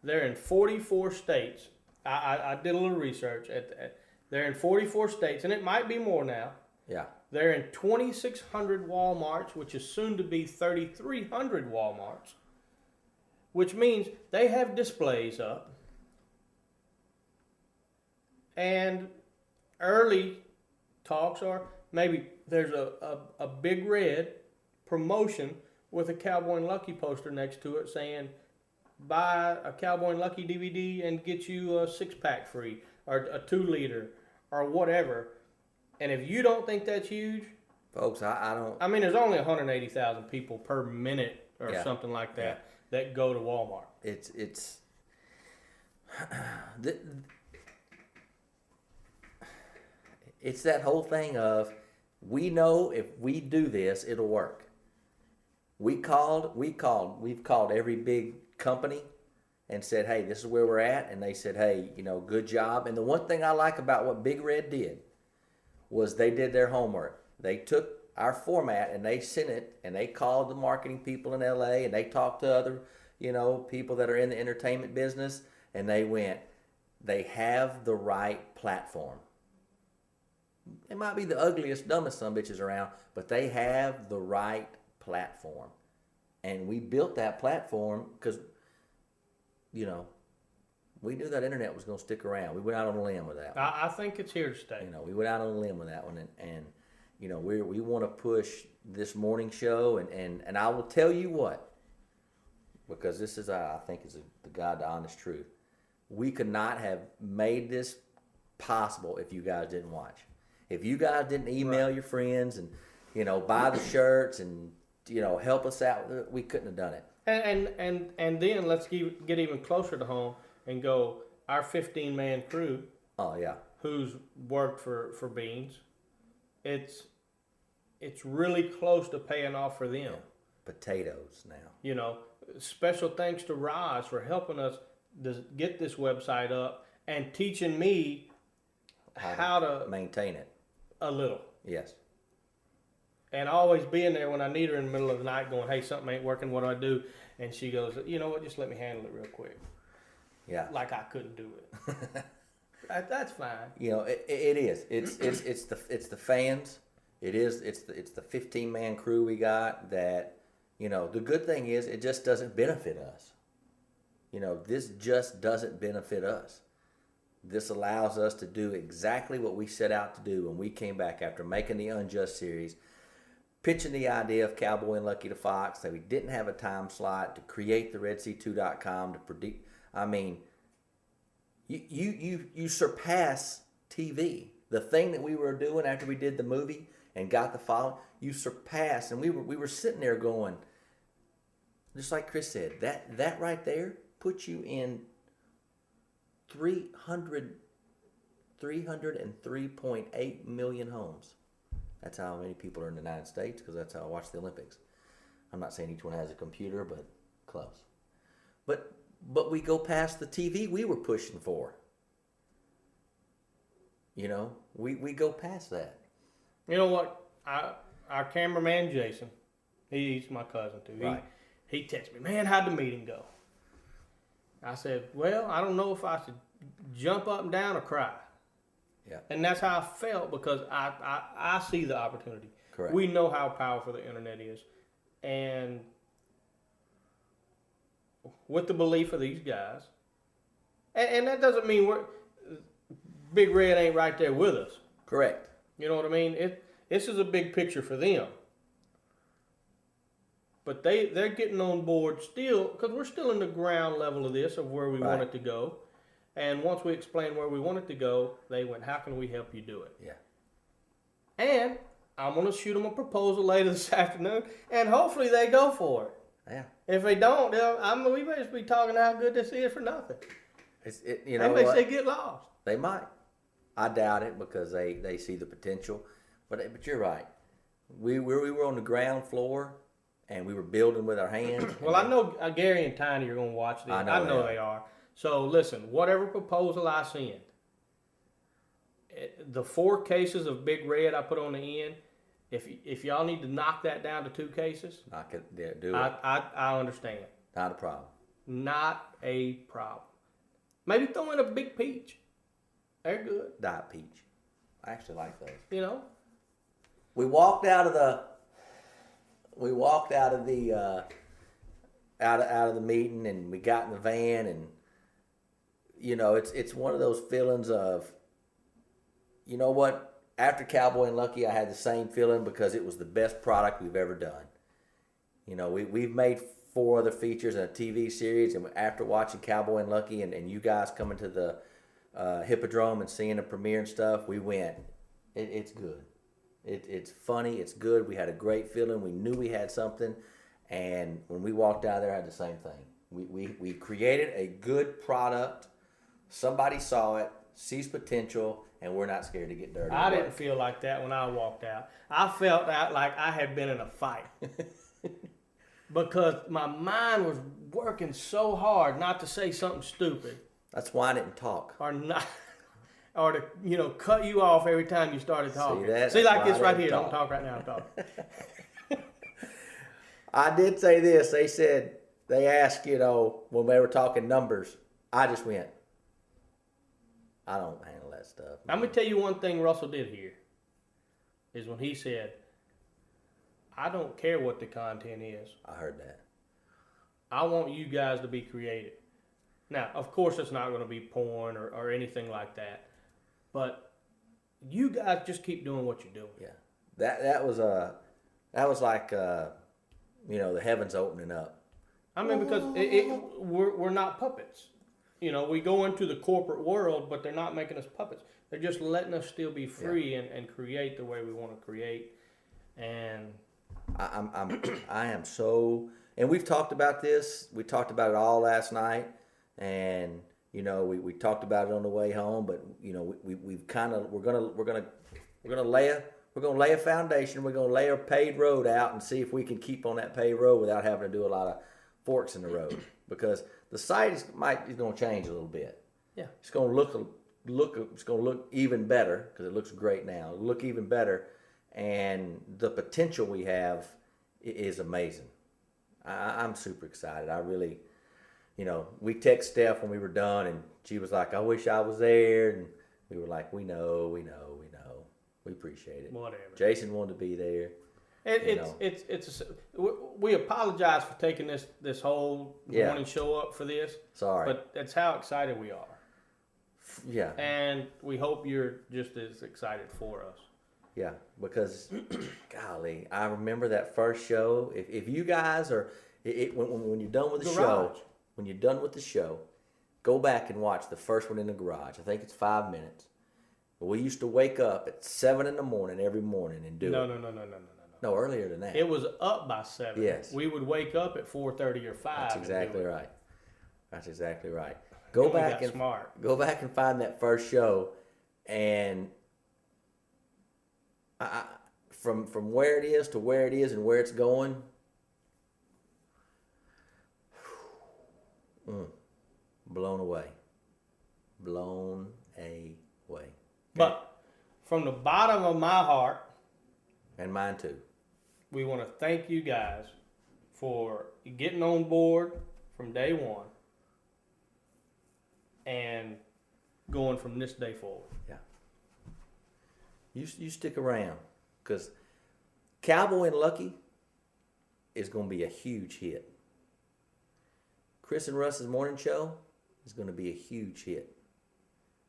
They're in 44 states. I did a little research. They're in 44 states, and it might be more now. Yeah. They're in 2,600 Walmarts, which is soon to be 3,300 Walmarts, which means they have displays up. And early talks are maybe there's a Big Red promotion with a Cowboy and Lucky poster next to it saying, buy a Cowboy and Lucky DVD and get you a 6-pack free or a 2-liter or whatever. And if you don't think that's huge, folks, I don't. I mean, there's only 180,000 people per minute or something like that that go to Walmart. It's that whole thing of, we know if we do this, it'll work. We've called every big company and said, hey, this is where we're at. And they said, hey, good job. And the one thing I like about what Big Red did was they did their homework. They took our format and they sent it, and they called the marketing people in LA, and they talked to other, people that are in the entertainment business, and they have the right platform. It might be the ugliest, dumbest son bitches around, but they have the right platform. And we built that platform because, we knew that internet was going to stick around. We went out on a limb with that one. I think it's here to stay. We went out on a limb with that one, and we want to push this morning show, and I will tell you what, because this is, I think, is the God, the honest truth. We could not have made this possible if you guys didn't watch. If you guys didn't email your friends and, buy the shirts and, help us out, we couldn't have done it. And then let's get even closer to home and go, our 15-man crew. Oh, yeah. Who's worked for Beans. It's really close to paying off for them. Yeah. Potatoes now. Special thanks to Roz for helping us get this website up and teaching me how to maintain it. A little. Yes. And always being there when I need her in the middle of the night going, hey, something ain't working, what do I do? And she goes, you know what, just let me handle it real quick. Yeah. Like I couldn't do it. That's fine. It is. It's the fans. It's the 15-man crew we got that, the good thing is it just doesn't benefit us. This just doesn't benefit us. This allows us to do exactly what we set out to do when we came back after making the Unjust series, pitching the idea of Cowboy and Lucky to Fox, that we didn't have a time slot to create the RedC2.com to predict. I mean, you surpass TV. The thing that we were doing after we did the movie and got the following, you surpassed, and we were sitting there going, just like Chris said, that right there puts you in 303.8 million homes. That's how many people are in the United States, because that's how I watch the Olympics. I'm not saying each one has a computer, but close. But we go past the TV we were pushing for. We go past that. You know what? Our cameraman, Jason, he's my cousin too. Right. He texted me, man, how'd the meeting go? I said, well, I don't know if I should jump up and down or cry. Yeah. And that's how I felt, because I see the opportunity. Correct. We know how powerful the internet is. And with the belief of these guys, and that doesn't mean Big Red ain't right there with us. Correct. You know what I mean? This is a big picture for them. But they're getting on board still, because we're still in the ground level of this, of where we want it to go. And once we explained where we want it to go, they went, how can we help you do it? Yeah. And I'm going to shoot them a proposal later this afternoon, and hopefully they go for it. Yeah. If they don't, we may just be talking how good this is for nothing. They may get lost. They might. I doubt it, because they see the potential. But you're right. We were on the ground floor, and we were building with our hands. Well, I know Gary and Tiny are going to watch this. I know they are. So listen, whatever proposal I send, the 4 cases of Big Red I put on the end, if y'all need to knock that down to 2 cases, knock it. Do it. I understand. Not a problem. Not a problem. Maybe throw in a big peach. They're good. Diet peach. I actually like those. You know? We walked out of the out of the meeting, and we got in the van, and it's one of those feelings of, you know what? After Cowboy and Lucky, I had the same feeling because it was the best product we've ever done. We've made 4 other features in a TV series, and after watching Cowboy and Lucky and you guys coming to the Hippodrome and seeing the premiere and stuff, we went, it's good. It's funny, it's good. We had a great feeling. We knew we had something, and when we walked out there, I had the same thing. We created a good product. Somebody saw it, sees potential, and we're not scared to get dirty. I didn't feel like that when I walked out. I felt like I had been in a fight. Because my mind was working so hard not to say something stupid. That's why I didn't talk. Or not, or to cut you off every time you started talking. See, like this right here. Talk. Don't talk right now. I'm talking. I did say this. They asked, when they were talking numbers. I just went, I don't handle that stuff. I'm gonna tell you one thing Russell did here. Is when he said, I don't care what the content is. I heard that. I want you guys to be creative. Now, of course, it's not going to be porn or anything like that. But you guys just keep doing what you're doing. Yeah, that was like the heavens opening up. I mean, because we're not puppets. We go into the corporate world, but they're not making us puppets. They're just letting us still be free and create the way we want to create. And I am so, and we've talked about this. We talked about it all last night, and we talked about it on the way home. But we're gonna lay a foundation. We're gonna lay a paved road out and see if we can keep on that paved road without having to do a lot of forks in the road, because the site is gonna change a little bit. Yeah, it's gonna look even better because it looks great now. It'll look even better. And the potential we have is amazing. I'm super excited. I really, we text Steph when we were done, and she was like, I wish I was there. And we were like, we know. We appreciate it. Whatever. Jason wanted to be there. We apologize for taking this whole morning show up for this. Sorry. But that's how excited we are. Yeah. And we hope you're just as excited for us. Yeah, because, golly, I remember that first show. If you guys are, when you're done with the show, go back and watch the first one in the garage. I think it's 5 minutes. We used to wake up at 7 in the morning every morning and do it. No. No, earlier than that. It was up by 7. Yes. We would wake up at 4:30 or 5. That's exactly right. That's exactly right. Go back and find that first show, and from where it is to where it is and where it's going, blown away. But from the bottom of my heart, and mine too, we want to thank you guys for getting on board from day one and going from this day forward. Yeah. You stick around, because Cowboy and Lucky is going to be a huge hit. Chris and Russ's morning show is going to be a huge hit.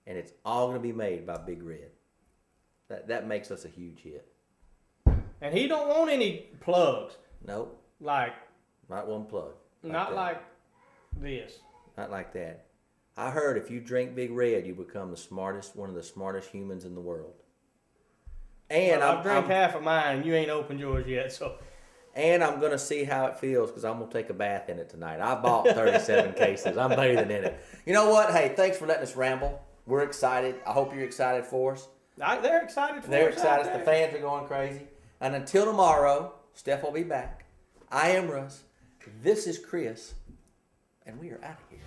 And it's all going to be made by Big Red. That makes us a huge hit. And he don't want any plugs. Nope. Like. Not one plug. Not like this. Not like that. I heard if you drink Big Red, you become one of the smartest humans in the world. And I've drank half of mine. You ain't opened yours yet, so. And I'm going to see how it feels, because I'm going to take a bath in it tonight. I bought 37 cases. I'm bathing in it. You know what? Hey, thanks for letting us ramble. We're excited. I hope you're excited for us. They're excited for us. They're excited. The fans are going crazy. And until tomorrow, Steph will be back. I am Russ. This is Chris. And we are out of here.